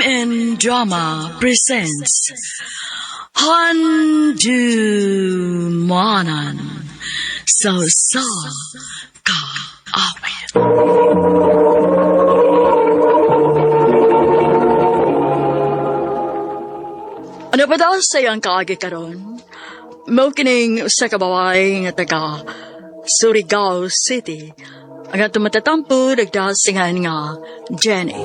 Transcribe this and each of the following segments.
and Drama presents Handumanan sa Kaawit. Ano ba daw sayang kaagi karon? Mao kining sa kabaway nga taga Surigao City. Ang atong matatampo nagdasingan nga Jenny.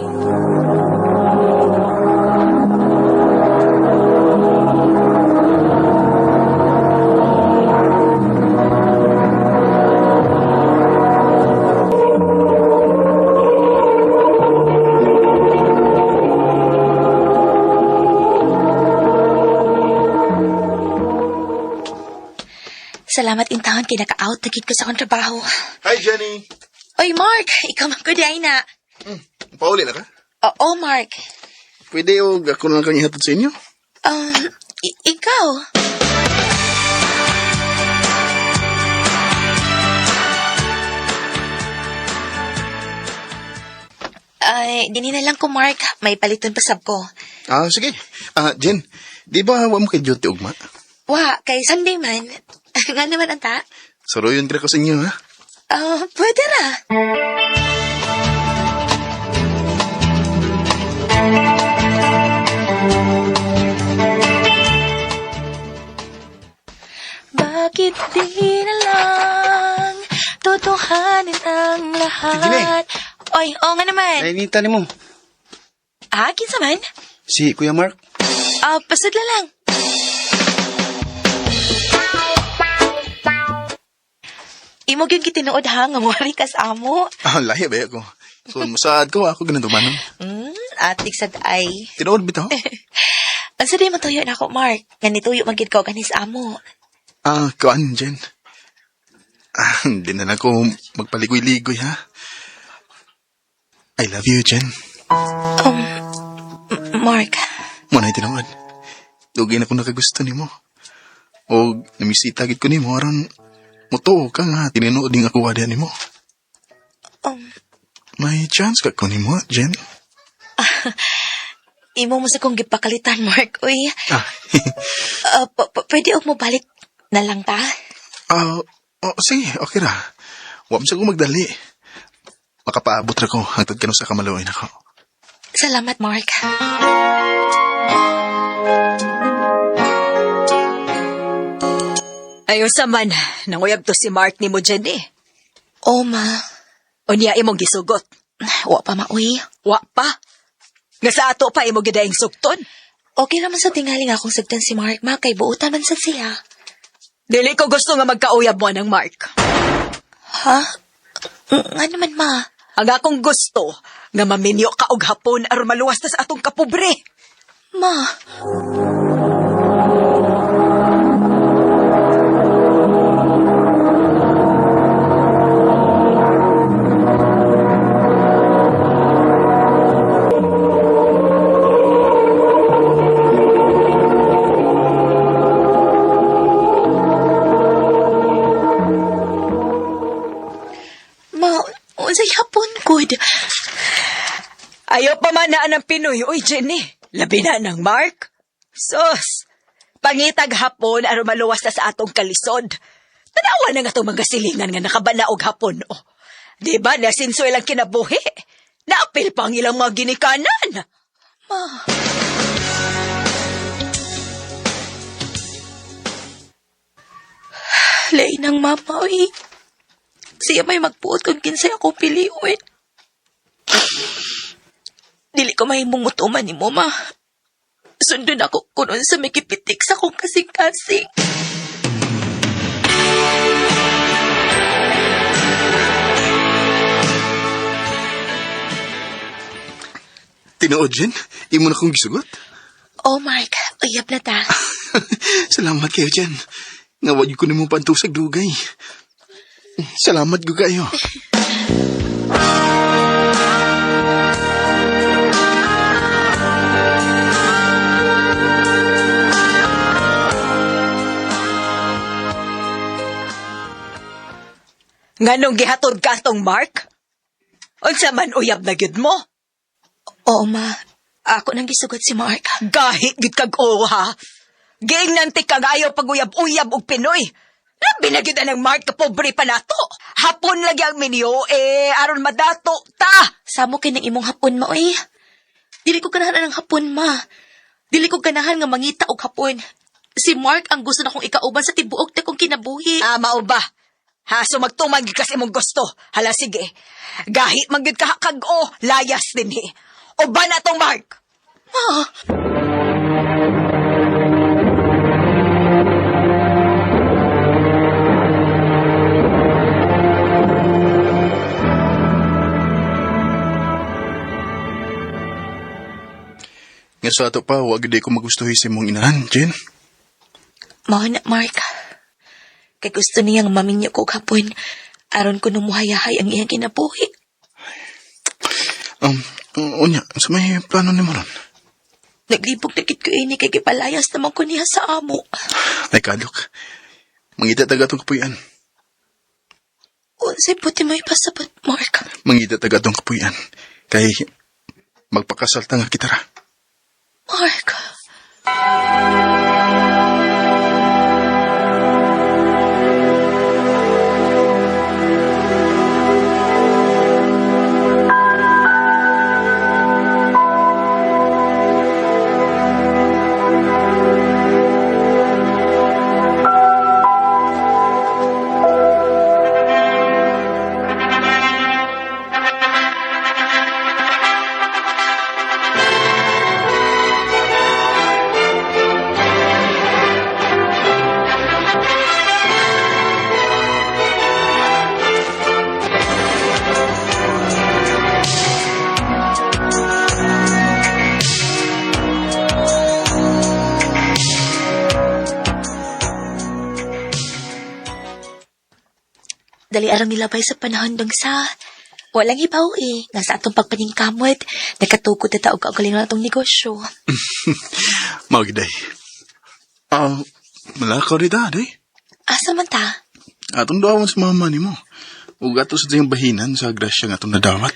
Salamat intawon kay naka-out tagit ko sa akong trabaho. Hi, Jenny. Oy, Mark, ikaw magkuday na. Pauli na ka? Oo, Mark. Pwede o ako na lang kang ihatod sa inyo? Ikaw? Ay, dini na lang ko, Mark. May paliton pa sab ko. Sige. Jen, di ba wa mo kay duty ugma? Wa, kay Sunday man. Nga naman anta? Saruyon ka ko sa inyo, ha? Pwede ra. Bakit di na lang totohanin ang lahat? Oy, oo nga naman. Nainita ni mo. Kinsa man? Si Kuya Mark. Pasadla lang. Imo gyud gitinuod ha nga mawari kas amo. Lahi ba ako? So, masaad ko, ako ganun tumanong. Atik sad ay. Tinuod bitaw? Ang sabi mo tuyo na ako, Mark. Nga nituyo magid ko ganis amo. Kuan, Jen. Hindi na lang ako magpaligoy-ligoy, ha? I love you, Jen. Mark. Muna'y tinuod. Dugay na kung nakagusto ni mo. O, namisitagit ko ni mo, aron muto ka nga, tininood din ako wada ni mo. May chance ka ko ni mo, Jen. Imo mo sa kong gipakalitan, Mark. Uy. Pwede mo balik na lang ta? Sige, okay ra. Huwag siya kong magdali. Makapaabot ra ko hangtod ka sa kamaluin ako. Salamat, Mark. Ayon sa man, nanguyab to si Mark ni mo dyan eh. O, ma. Unya imong gisugot. Wa pa, mauy. Wa pa. Nga sa ato pa imong gidaing sugton. Okay naman sa tingali nga akong sagdan si Mark, ma. Kay buutan man sa siya. Dili ko gusto nga magkauyab mo ng Mark. Ha? Nga naman, ma. Ang akong gusto nga maminyo ka og hapon aron maluwas ta sa atong kapobre. Ma. Ayaw pa manaan ng Pinoy. Uy, Jenny, labi na ng Mark. Sus, pangitag hapon aron maluwas na sa atong kalisod. Tanawa na nga itong mga silingan nga nakabanaog hapon. Oh, diba, nasinsoy lang kinabuhi. Naapil pang ilang mga ginikanan. Ma. Lay ng mama, uy. Siya may magpuot kung kinsay akong piliuin. Dili ko mahimong utuman ni mo, ma. Sundon ako kunon sa may kipitik sa kong kasing-kasing. Tinuod, Jen? Imo na kong gisugot? Oh, Mark. Uyab na ta. Salamat kayo, Jen. Ngawag ko ni mo pantusag dugay. Salamat ko kayo. Nganong gihatod ka tong Mark? Unsa man uyab na gyud mo? Oo, ma. Ako nang gisugot si Mark. Gahit gid kag ha. Giing nanti kag ayaw pag-uyab-uyab og Pinoy. Labi na gid ang Mark ka pobre pa nato. Hapon lagi ang menu aron madato ta. Samo kay nang imong hapon ma, oy. Dili ko ganahan ng hapon, ma. Dili ko ganahan nga mangita og hapon. Si Mark ang gusto na kong ikauban sa tibuok na kong kinabuhi. Mao ba? Ha, so magtumag gid kasi mong gusto. Hala sige. Gahit man gid ka kag-o, layas dinhi. Uban na tong Mark. Nga sa ato pa, wag di ko magustuhi si mong inahan, Jen. Mao na, Mark. Kay gusto niyang maminyo ko og hapon. Aron ko numuhayahay ang iyang kinabuhi. Unya, sa may plano ni mo ron? Naglibog na kit ko ini kay gipalayas naman ko niya sa amo. Ay, kadok. Mangita taga itong kapuyan. Unsay puti mo ipasabot, Mark? Mangita taga itong kapuyan. Kay magpakasal ta nga kita ra. Mark. Dali arang nilabay sa panahon dong sa walang hibaw nga sa atong pagpaningkamot nagkatukod na taog kaugaling na atong negosyo. Magiday. Malakaw rin day. Asa man ta? Atong dawan sa mama ni mo. Ug ato sa diyang bahinan sa grasya nga atong nadawat.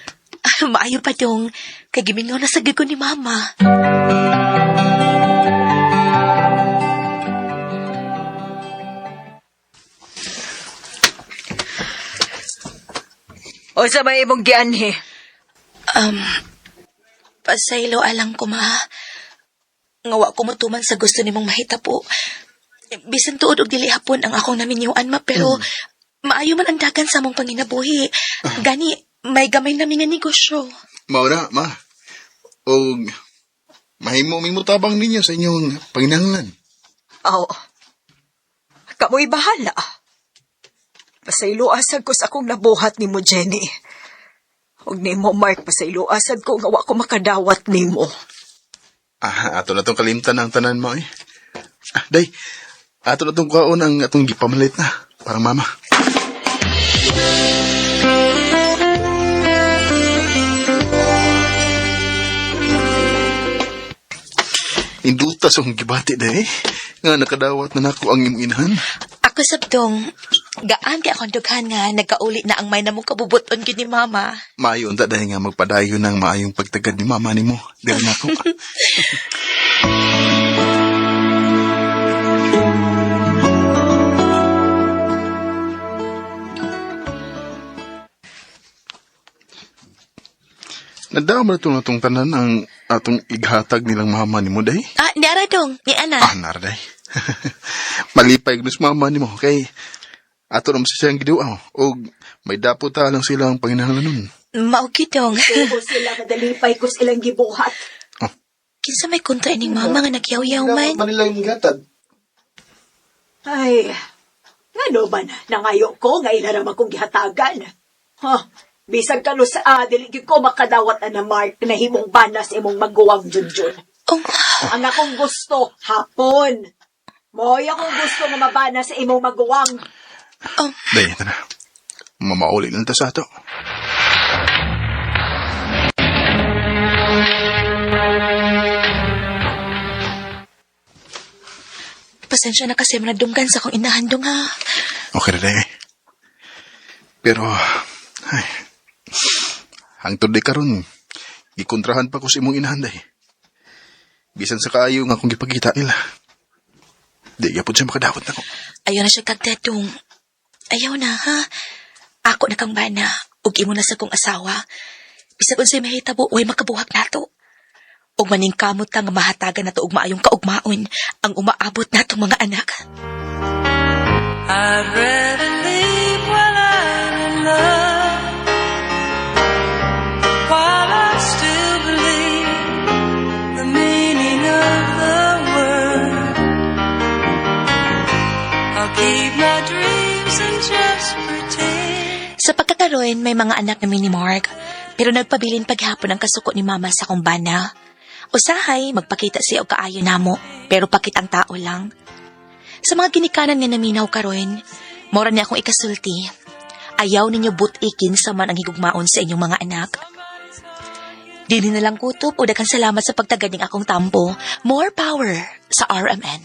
Maayo pa dong kay gimingaw na sa ko ni mama. O sa may imong gianhi. Pasaylo alang ko, ma. Ngawa ko matuman sa gusto nimong mahita po. Bisan tuod og dili hapon ang akong naminyuan, ma, pero maayo man ang dagan sa mong panginabuhi. Gani, may gamay namin nga negosyo. Maura, ma. O mahimo tabang ninyo sa inyong panginahanglan. Aw. Kamoy bahala. Pasayloasad ko sa akong nabuhat ni mo, Jenny. Huwag ni mo, Mark, pasayloasad ko nga wa ko makadawat ni mo. Ato na tong kalimtan ang tanan mo, eh. Day, ato na tong kaon ang atong gipamalit na. Parang mama. Induta sa kong gibati, day. Nga nakadawat na nako ang imong inahan. Ako sabdong, gaan kay akong dughan nga nagkauli na ang may namong kabubuton gyud ni mama. Maayo unta dahil nga magpadayon ng maayong pagtagad ni mama ni mo. Dahil na ako. Nadaw mo na itong tanan ang atong ighatag nilang mama ni mo, day? Nara dong, ni Ana. Narday. Malipay gnus mama ni mo, kay ato naman sa siyang giduaw. O may dapo ta lang silang panginahanglan nun. Maugi dong. Pero sila kadalipay ko silang gibuhat. Kinsa may kontra ining mama nga nagyaw-yaw man. Manilang gatad. Ay, ngano ba na? Nangayo ko nga ilaram akong gihatagan. Bisag kano sa dili gyud ko makadawat na Mark na himong banas imong maguwang junjun. Ang akong gusto, hapon. Moy akong gusto nga mabana sa imong maguwang. Day, ito na. Mamauli lang ta sa ato. Pasensya na kasi manadunggan sa akong inahandong ha. Okay na, day. Pero, hangtod di karon, ikontrahan pa ko sa imong inahan, day. Bisan sa kaayo nga akong gipagkita nila. Di yapon siya makadawat na ko. Ayaw na siya kagdadong. Ayaw na, ha? Ako na kang bana, ug imo na sa kong asawa. Bisag unsay mahitabo, way makabuhak nato. Ug maning kamot ka nga mahatagan nato og maayong kaugmaon ang umaabot natong mga anak. I'd rather leave while I'm in love, while I still believe the meaning of the word. I'll keep my dreams and just pretend. Sa pagkakaroon, may mga anak na ni Mark, pero nagpabilin paghapon ang kasuko ni Mama sa kumbana. Usahay, magpakita siya o kaayo namo, pero pakitang tao lang. Sa mga ginikanan nga naminaw karon, mora niya akong ikasulti. Ayaw ninyo butikin sa man ang higugmaon sa inyong mga anak. Dili na lang kutob o daghang salamat sa pagtaganing akong tampo. More power sa RMN.